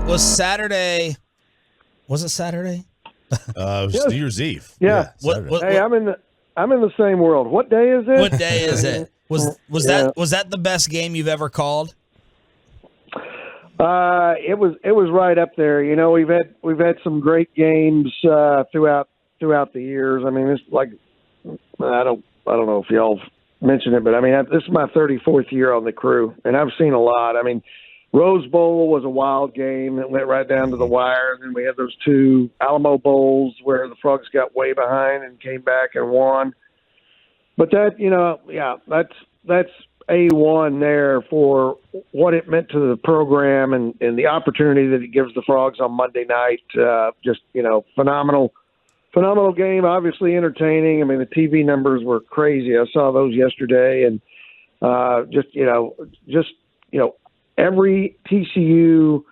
Was Saturday? Was it Saturday? It was New Year's Eve. Yeah. Saturday. I'm in the same world. What day is it? What day is it? Was that the best game you've ever called? It was right up there. You know, we've had some great games throughout the years. I mean, it's like I don't know if y'all mentioned it, but I mean, this is my 34th year on the crew, and I've seen a lot. I mean, Rose Bowl was a wild game that went right down to the wire, and then we had those two Alamo Bowls where the Frogs got way behind and came back and won. But that, you know, yeah, that's A1 there for what it meant to the program and the opportunity that it gives the Frogs on Monday night. Just, you know, phenomenal game, obviously entertaining. I mean, the TV numbers were crazy. I saw those yesterday, and just every TCU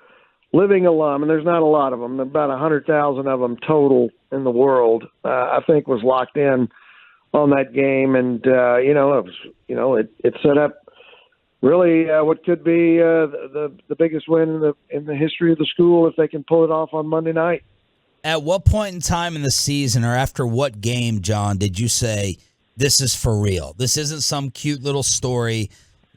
living alum, and there's not a lot of them, about 100,000 of them total in the world, I think was locked in on that game. And, it set up really what could be the biggest win in the history of the school if they can pull it off on Monday night. At what point in time in the season or after what game, John, did you say, this is for real? This isn't some cute little story.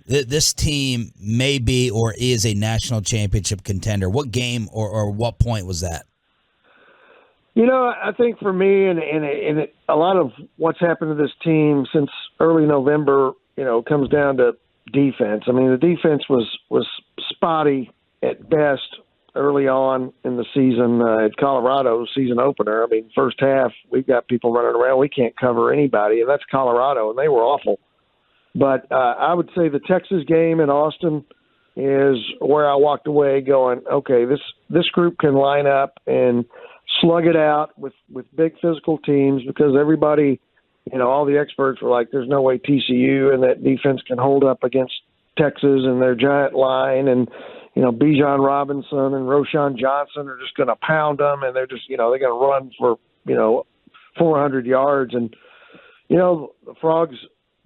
This team may be or is a national championship contender. What game or what point was that? You know, I think for me and a lot of what's happened to this team since early November, you know, comes down to defense. I mean, the defense was spotty at best early on in the season at Colorado's season opener. I mean, first half, we've got people running around. We can't cover anybody, and that's Colorado, and they were awful. But I would say the Texas game in Austin is where I walked away going, okay, this group can line up and slug it out with big physical teams, because everybody, you know, all the experts were like, there's no way TCU and that defense can hold up against Texas and their giant line. And, you know, Bijan Robinson and Roshan Johnson are just going to pound them, and they're just, you know, they're going to run for, you know, 400 yards. And, you know, the Frogs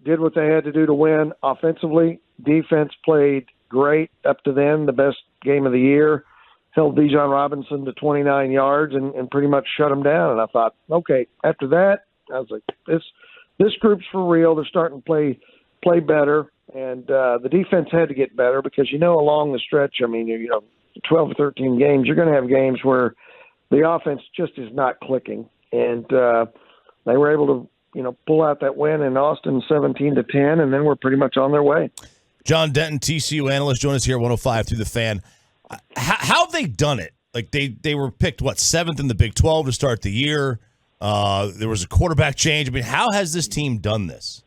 did what they had to do to win offensively. Defense played great up to then, the best game of the year. Held Bijan Robinson to 29 yards and pretty much shut him down. And I thought, okay, after that, I was like, this group's for real. They're starting to play better. And the defense had to get better because, you know, along the stretch, I mean, you know, 12 or 13 games, you're going to have games where the offense just is not clicking. And they were able to, you know, pull out that win in Austin 17-10, and then we're pretty much on their way. John Denton, TCU analyst, join us here at 105 through the Fan. How have they done it? Like they were picked, what, 7th in the Big 12 to start the year. There was a quarterback change. I mean, how has this team done this?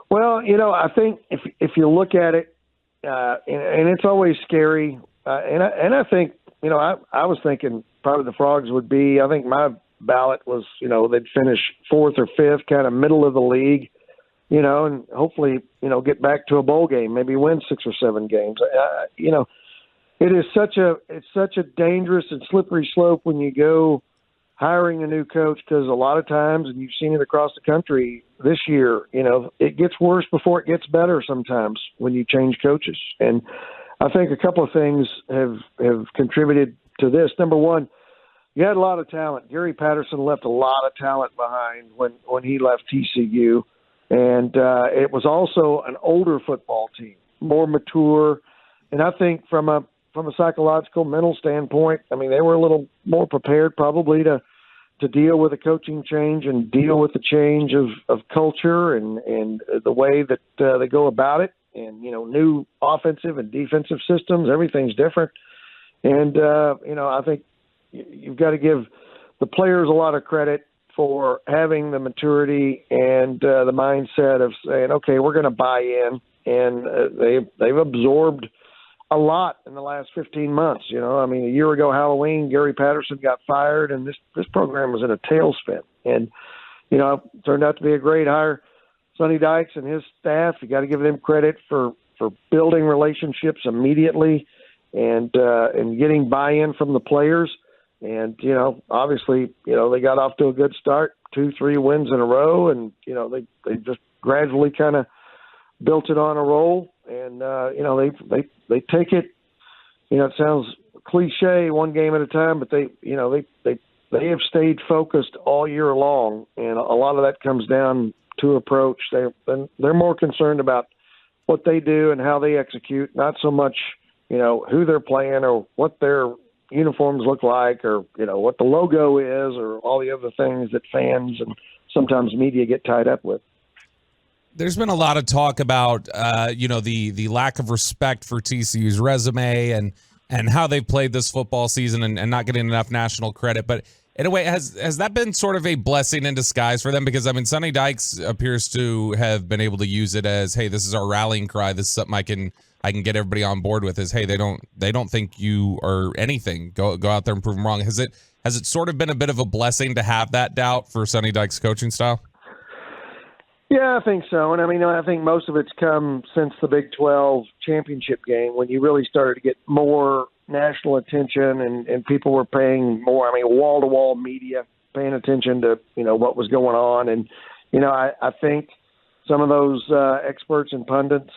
Well, you know, I think if you look at it, and it's always scary, and I think, you know, I was thinking probably the Frogs would be, I think my ballot was, you know, they'd finish 4th or 5th, kind of middle of the league, you know, and hopefully, you know, get back to a bowl game, maybe win 6 or 7 games. You know, it's such a dangerous and slippery slope when you go hiring a new coach, because a lot of times, and you've seen it across the country this year, you know, it gets worse before it gets better sometimes when you change coaches. And I think a couple of things have contributed to this. Number one, you had a lot of talent. Gary Patterson left a lot of talent behind when he left TCU. And it was also an older football team, more mature. And I think from a psychological, mental standpoint, I mean, they were a little more prepared probably to deal with a coaching change and deal with the change of culture and the way that they go about it. And, you know, new offensive and defensive systems, everything's different. And, you know, I think you've got to give the players a lot of credit for having the maturity and the mindset of saying, okay, we're going to buy in. And they've absorbed a lot in the last 15 months. You know, I mean, a year ago Halloween, Gary Patterson got fired, and this program was in a tailspin. And, you know, it turned out to be a great hire. Sonny Dykes and his staff, you got to give them credit for building relationships immediately and getting buy-in from the players. And, you know, obviously, you know, they got off to a good start, 2-3 wins in a row, and, you know, they just gradually kind of built it on a roll. And, you know, they take it, you know, it sounds cliche, one game at a time, but they have stayed focused all year long, and a lot of that comes down to approach. They're more concerned about what they do and how they execute, not so much, who they're playing or what their uniforms look like or, what the logo is or all the other things that fans and sometimes media get tied up with. There's been a lot of talk about, the lack of respect for TCU's resume and how they've played this football season and not getting enough national credit. But in a way, has that been sort of a blessing in disguise for them? Because, Sonny Dykes appears to have been able to use it as, hey, this is our rallying cry. This is something I can get everybody on board with is, hey, they don't think you are anything. Go out there and prove them wrong. Has it sort of been a bit of a blessing to have that doubt for Sonny Dykes' coaching style? Yeah, I think so. And I think most of it's come since the Big 12 championship game when you really started to get more national attention and people were paying more, wall-to-wall media paying attention to, what was going on. And, I think some of those experts and pundits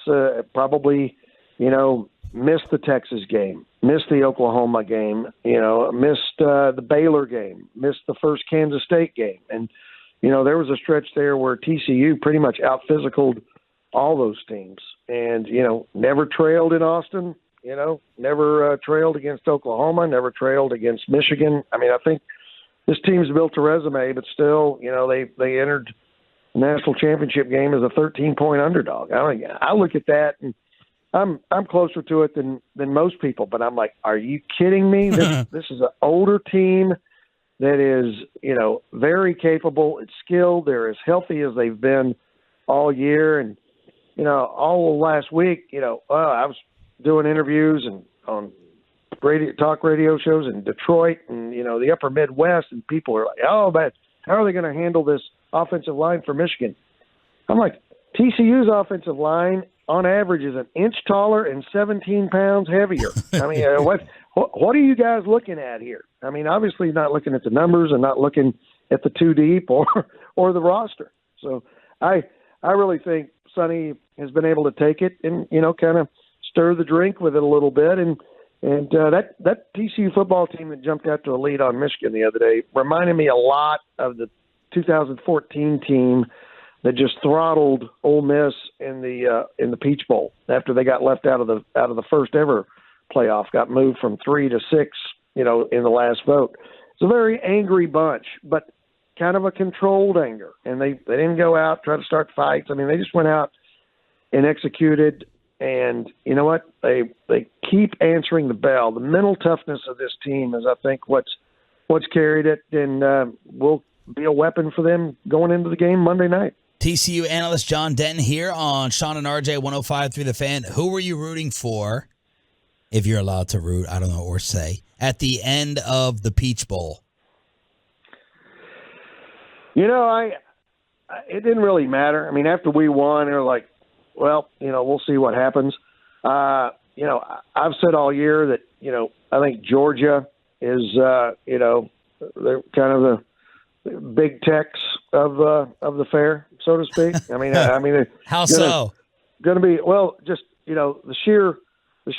probably, missed the Texas game, missed the Oklahoma game, missed the Baylor game, missed the first Kansas State game. And, there was a stretch there where TCU pretty much out-physicaled all those teams and, never trailed in Austin, never trailed against Oklahoma, never trailed against Michigan. I think this team's built a resume, but still, they entered the national championship game as a 13-point underdog. I look at that, and I'm closer to it than most people, but I'm like, are you kidding me? This is an older team that is, very capable. It's skilled. They're as healthy as they've been all year. And, all of last week, I was doing interviews and on talk radio shows in Detroit and, the upper Midwest, and people are like, oh, but how are they going to handle this offensive line for Michigan? I'm like, TCU's offensive line on average is an inch taller and 17 pounds heavier. What are you guys looking at here? Obviously not looking at the numbers and not looking at the two deep or the roster. So I really think Sonny has been able to take it and, kind of stir the drink with it a little bit. And that TCU football team that jumped out to a lead on Michigan the other day reminded me a lot of the 2014 team that just throttled Ole Miss in the Peach Bowl after they got left out of the first ever playoff, got moved from 3 to 6, in the last vote. It's a very angry bunch, but kind of a controlled anger. And they didn't go out, try to start fights. They just went out and executed. And you know what? They keep answering the bell. The mental toughness of this team is, I think, what's carried it and will be a weapon for them going into the game Monday night. TCU analyst John Denton here on Shan and RJ 105 through the fan. Who were you rooting for, if you're allowed to root, I don't know, or say, at the end of the Peach Bowl? It didn't really matter. After we won, they were like, well, we'll see what happens. I've said all year that, I think Georgia is, they're kind of the big techs of the fair, so to speak. How so? Going to be, just, the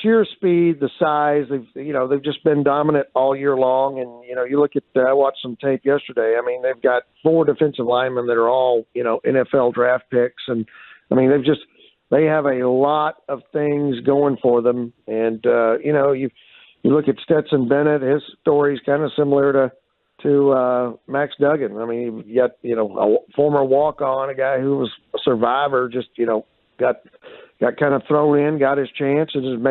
sheer speed, the size. They've just been dominant all year long. And, you look at, I watched some tape yesterday. They've got 4 defensive linemen that are all, NFL draft picks. And they have a lot of things going for them. And, you look at Stetson Bennett, his story's kind of similar to Max Duggan. You got, a former walk-on, a guy who was a survivor, just, got kind of thrown in, got his chance, and just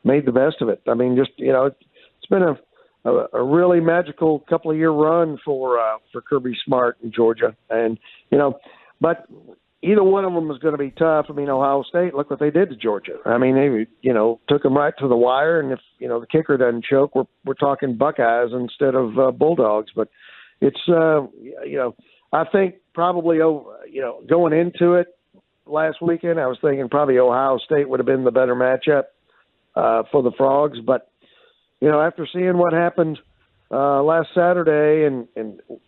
made the best of it. It's been a really magical couple of year run for Kirby Smart in Georgia. And, but either one of them is going to be tough. Ohio State, look what they did to Georgia. They, took them right to the wire. And if, the kicker doesn't choke, we're talking Buckeyes instead of Bulldogs. But it's, I think probably, going into it last weekend, I was thinking probably Ohio State would have been the better matchup for the Frogs. But, after seeing what happened last Saturday and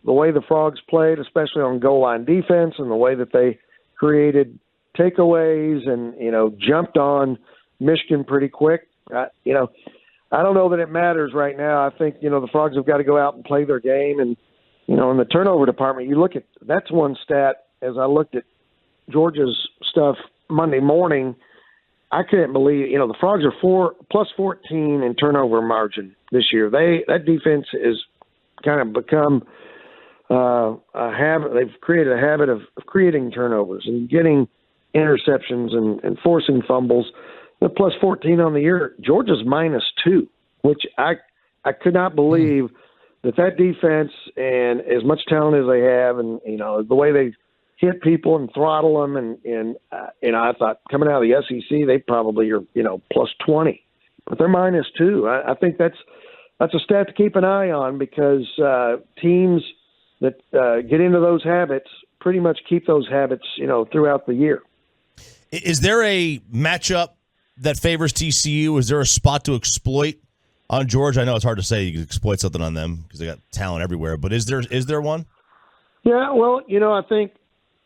the way the Frogs played, especially on goal line defense and the way that they created takeaways and, jumped on Michigan pretty quick. I don't know that it matters right now. I think, the Frogs have got to go out and play their game. And, in the turnover department, you look at – that's one stat. As I looked at Georgia's stuff Monday morning, I couldn't believe – the Frogs are plus 14 in turnover margin this year. That defense has kind of become a habit. They've created a habit of creating turnovers and getting interceptions and forcing fumbles. The plus 14 on the year. Georgia's -2, which I could not believe that defense, and as much talent as they have, and the way they hit people and throttle them, and I thought coming out of the SEC they probably are plus 20, but they're -2. I think that's a stat to keep an eye on, because teams that get into those habits pretty much keep those habits throughout the year. Is there a matchup that favors TCU? Is there a spot to exploit on Georgia? I know it's hard to say you can exploit something on them because they got talent everywhere, but is there one? Yeah, well, I think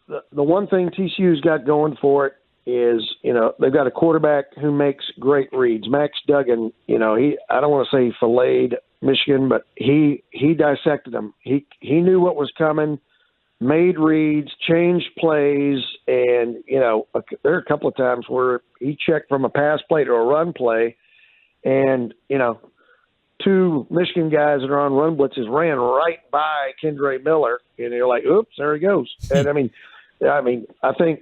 the one thing TCU's got going for it is, they've got a quarterback who makes great reads. Max Duggan, I don't want to say he filleted Michigan, but he dissected them. He knew what was coming, made reads, changed plays, and, there are a couple of times where he checked from a pass play to a run play, and, two Michigan guys that are on run blitzes ran right by Kendre Miller, and you're like, oops, there he goes. And, I think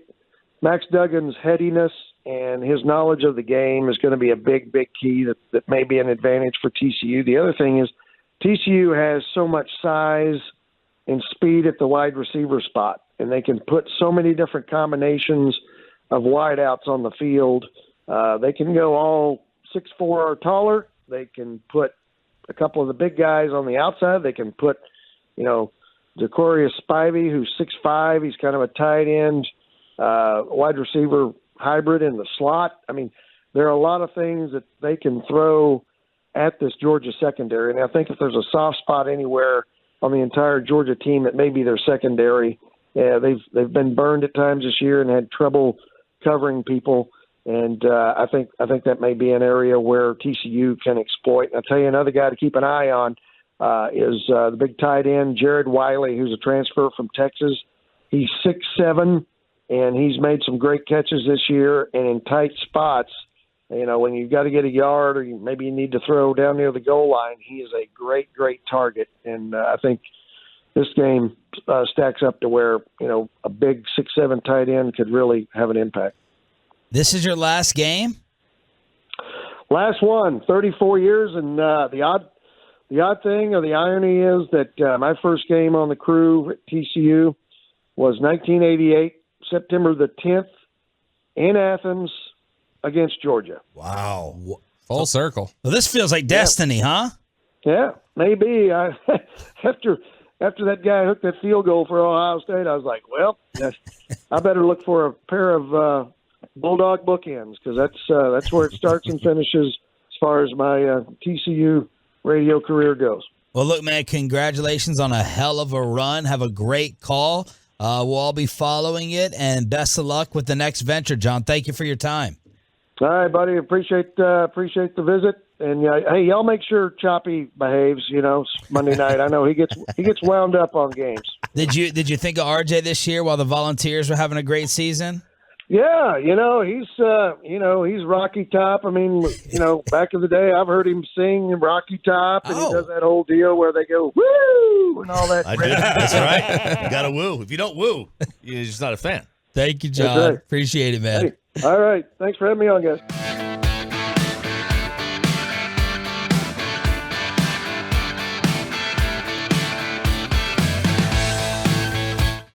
Max Duggan's headiness and his knowledge of the game is going to be a big, big key that may be an advantage for TCU. The other thing is TCU has so much size and speed at the wide receiver spot, and they can put so many different combinations of wideouts on the field. They can go all 6'4" or taller. They can put a couple of the big guys on the outside. They can put, Zacharias Spivey, who's 6'5". He's kind of a tight end, wide receiver hybrid in the slot. There are a lot of things that they can throw at this Georgia secondary, and I think if there's a soft spot anywhere on the entire Georgia team, that may be their secondary. Yeah, they've been burned at times this year and had trouble covering people, and I think that may be an area where TCU can exploit. And I'll tell you another guy to keep an eye on is the big tight end Jared Wiley, who's a transfer from Texas. He's 6'7", and he's made some great catches this year. And in tight spots, when you've got to get a yard or maybe you need to throw down near the goal line, he is a great, great target. And I think this game stacks up to where, a big 6'7" tight end could really have an impact. This is your last game? Last one, 34 years. And the odd thing or the irony is that my first game on the crew at TCU was 1988, September the 10th, in Athens against Georgia. Wow. Full circle. Well, this feels like destiny, huh? Yeah, maybe. After that guy hooked that field goal for Ohio State, I was like, well, I better look for a pair of Bulldog bookends, because that's where it starts and finishes as far as my TCU radio career goes. Well, look, man, congratulations on a hell of a run. Have a great call. We'll all be following it, and best of luck with the next venture, John. Thank you for your time. All right, buddy. Appreciate the visit. And hey, y'all make sure Choppy behaves. Monday night. I know he gets wound up on games. Did you think of RJ this year while the Volunteers were having a great season? Yeah, he's Rocky Top. Back in the day, I've heard him sing Rocky Top, and he does that whole deal where they go woo and all that. I did. That's right. You gotta woo. If you don't woo, you're just not a fan. Thank you, John. Right. Appreciate it, man. Hey, all right. Thanks for having me on, guys.